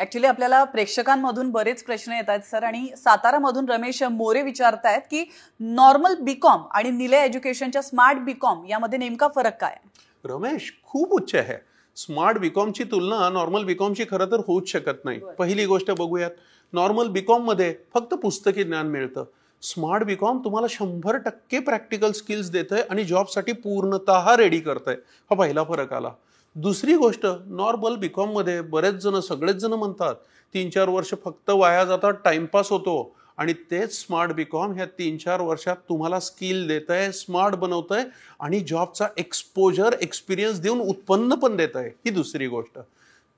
Actually आपल्याला प्रेक्षकांमधून बरेच प्रश्न येत आहेत सर, आणि सातारामधून रमेश मोरे विचारतायत की नॉर्मल बीकॉम आणि निलय एज्युकेशनच्या स्मार्ट बीकॉम यामध्ये नेमका फरक काय? रमेश, खूप उच्च आहे. स्मार्ट बीकॉमची तुलना नॉर्मल बीकॉमची खरं तर होऊच शकत नाही. पहिली गोष्ट बघूयात. नॉर्मल बीकॉम मध्ये फक्त पुस्तकी ज्ञान मिळतं. स्मार्ट बीकॉम तुम्हाला 100% प्रॅक्टिकल स्किल्स देतंय आणि जॉबसाठी पूर्णतः रेडी करतंय. हा पहिला फरक आला. दुसरी गोष्ट, नॉर्मल बीकॉम मध्ये बरेच जण, सगळेच जण म्हणतात 3-4 वर्ष फक्त वाया जातात, टाइमपास होतो. आणि तेच स्मार्ट बीकॉम ह्या 3-4 वर्षात तुम्हाला स्किल देतंय, स्मार्ट बनवतंय आणि जॉबचा एक्सपोजर, एक्सपिरियन्स देऊन उत्पन्न पण देतंय. ही दुसरी गोष्ट.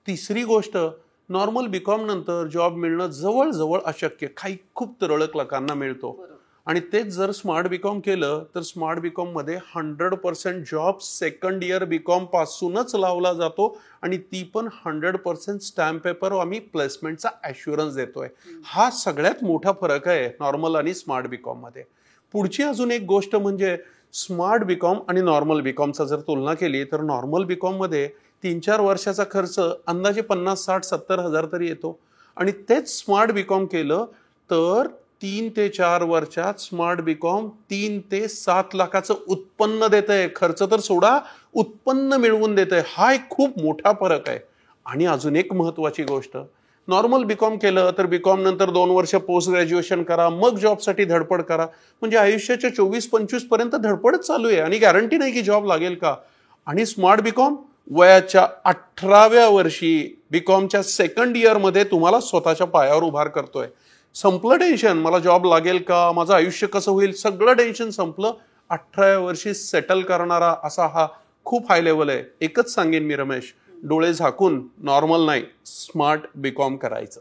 तिसरी गोष्ट, नॉर्मल बीकॉम नंतर जॉब मिळणं जवळजवळ अशक्य. काही खूप तुरळक लोकांना मिळतो. आणि तेच जर स्मार्ट बीकॉम केलं तर स्मार्ट बीकॉम मध्ये 100% जॉब सेकंड इयर बीकॉम पासूनच लावला जातो आणि ती पण 100% स्टॅम्प पेपर आम्ही प्लेसमेंटचा ॲश्युरन्स देतोय. हा सगळ्यात मोठा फरक आहे नॉर्मल आणि स्मार्ट बीकॉम मध्ये. पुढची अजून एक गोष्ट म्हणजे स्मार्ट बीकॉम आणि नॉर्मल बीकॉमचा जर तुलना केली तर नॉर्मल बीकॉम मध्ये 3-4 वर्षाचा खर्च अंदाजे 50-60-70 हजार तरी येतो. आणि तेच स्मार्ट बीकॉम केलं तर 3 ते 4 वर्षात स्मार्ट बीकॉम 3 ते 7 लाखाचं उत्पन्न देत आहे. खर्च तर सोडा, उत्पन्न मिळवून देत आहे. हा एक खूप मोठा फरक आहे. आणि अजून एक महत्वाची गोष्ट, नॉर्मल बीकॉम केलं तर बीकॉम नंतर 2 वर्ष पोस्ट ग्रॅज्युएशन करा, मग जॉबसाठी धडपड करा. म्हणजे आयुष्याच्या 24-25 पर्यंत धडपडच चालू आहे आणि गॅरंटी नाही की जॉब लागेल का. आणि स्मार्ट बीकॉम वयाच्या 18व्या वर्षी बीकॉमच्या सेकंड इयरमध्ये तुम्हाला स्वतःच्या पायावर उभार करतोय. संपलं टेन्शन, मला जॉब लागेल का, माझं आयुष्य कसं होईल, सगळं टेन्शन संपलं. 18व्या वर्षी सेटल करणारा असा हा खूप हाय लेवल आहे. एकच सांगेन मी रमेश, डोळे झाकून नॉर्मल नाही, स्मार्ट बीकॉम करायचं.